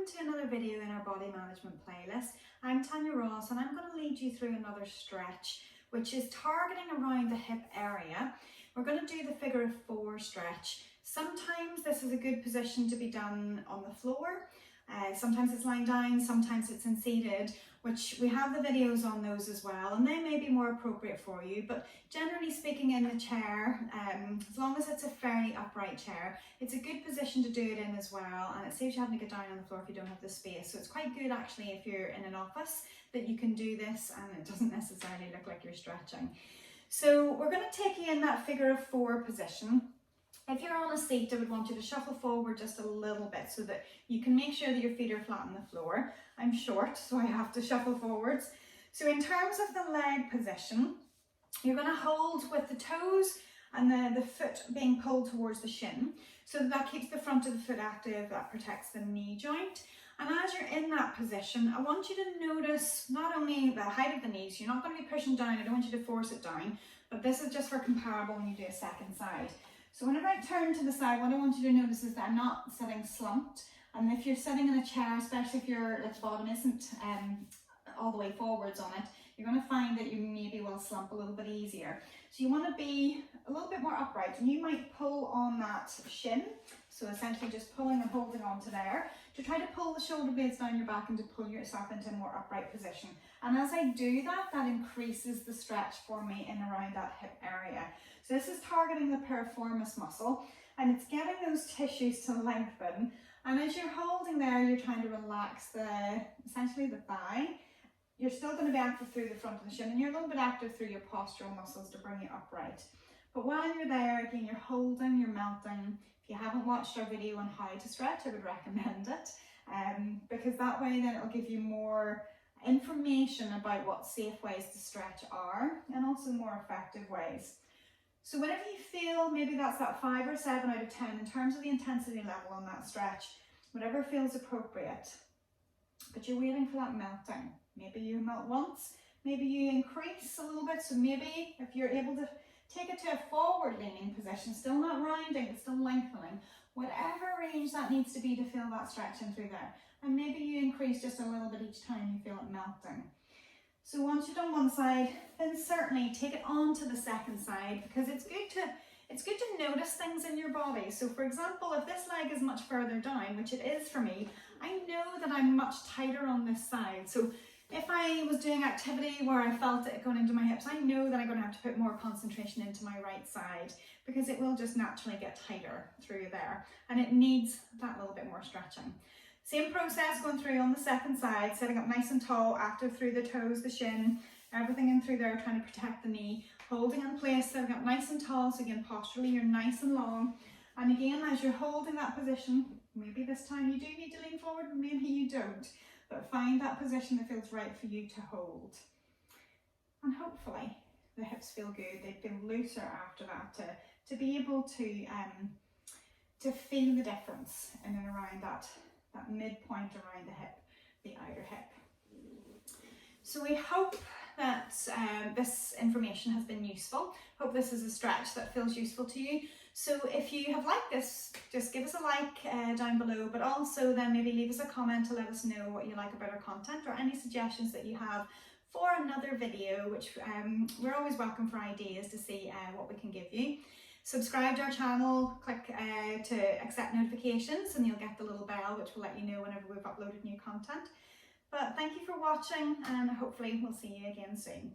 welcome to another video in our body management playlist. I'm Tanya Ross and I'm going to lead you through another stretch which is targeting around the hip area. We're going to do the figure of four stretch. Sometimes this is a good position to be done on the floor. Sometimes it's lying down, sometimes it's in seated, which we have the videos on those as well, and they may be more appropriate for you, but generally speaking in the chair, as long as it's a fairly upright chair, it's a good position to do it in as well, and it saves you having to get down on the floor if you don't have the space. So it's quite good actually if you're in an office that you can do this and it doesn't necessarily look like you're stretching. So we're going to take you in that figure of four position. If you're on a seat, I would want you to shuffle forward just a little bit so that you can make sure that your feet are flat on the floor. I'm short, so I have to shuffle forwards. So in terms of the leg position, you're going to hold with the toes and the foot being pulled towards the shin. So that keeps the front of the foot active, that protects the knee joint. And as you're in that position, I want you to notice not only the height of the knees, you're not going to be pushing down, I don't want you to force it down, but this is just for comparable when you do a second side. So whenever I turn to the side, what I want you to notice is that I'm not sitting slumped. And if you're sitting in a chair, especially if like the bottom isn't all the way forwards on it, you're going to find that you maybe will slump a little bit easier. So you want to be a little bit more upright, and you might pull on that shin. So essentially just pulling and holding on to there to try to pull the shoulder blades down your back and to pull yourself into a more upright position. And as I do that, that increases the stretch for me in around that hip area. So this is targeting the piriformis muscle, and it's getting those tissues to lengthen. And as you're holding there, you're trying to relax essentially the thigh. You're still going to be active through the front of the shin, and you're a little bit active through your postural muscles to bring you upright. But while you're there, again, you're holding, you're melting. If you haven't watched our video on how to stretch, I would recommend it, because that way then it'll give you more information about what safe ways to stretch are, and also more effective ways. So whenever you feel maybe that's that 5 or 7 out of 10 in terms of the intensity level on that stretch, whatever feels appropriate, but you're waiting for that melting. Maybe you melt once, maybe you increase a little bit. So maybe if you're able to take it to a forward leaning position, still not rounding, but still lengthening, whatever range that needs to be to feel that stretching through there. And maybe you increase just a little bit each time you feel it melting. So once you've done one side, then certainly take it on to the second side, because it's good to notice things in your body. So for example, if this leg is much further down, which it is for me, I know that I'm much tighter on this side. So if I was doing activity where I felt it going into my hips, I know that I'm going to have to put more concentration into my right side, because it will just naturally get tighter through there, and it needs that little bit more stretching. Same process going through on the second side, sitting up nice and tall, active through the toes, the shin, everything in through there, trying to protect the knee, holding in place, sitting up nice and tall, so again, posturally, you're nice and long. And again, as you're holding that position, maybe this time you do need to lean forward, maybe you don't, but find that position that feels right for you to hold. And hopefully the hips feel good, they feel looser after that, to be able to feel the difference in and around that midpoint around the hip, the outer hip. So we hope that this information has been useful. Hope this is a stretch that feels useful to you. So if you have liked this, just give us a like down below, but also then maybe leave us a comment to let us know what you like about our content, or any suggestions that you have for another video, which we're always welcome for ideas to see what we can give you. Subscribe to our channel, click to accept notifications, and you'll get the little bell which will let you know whenever we've uploaded new content. But thank you for watching, and hopefully we'll see you again soon.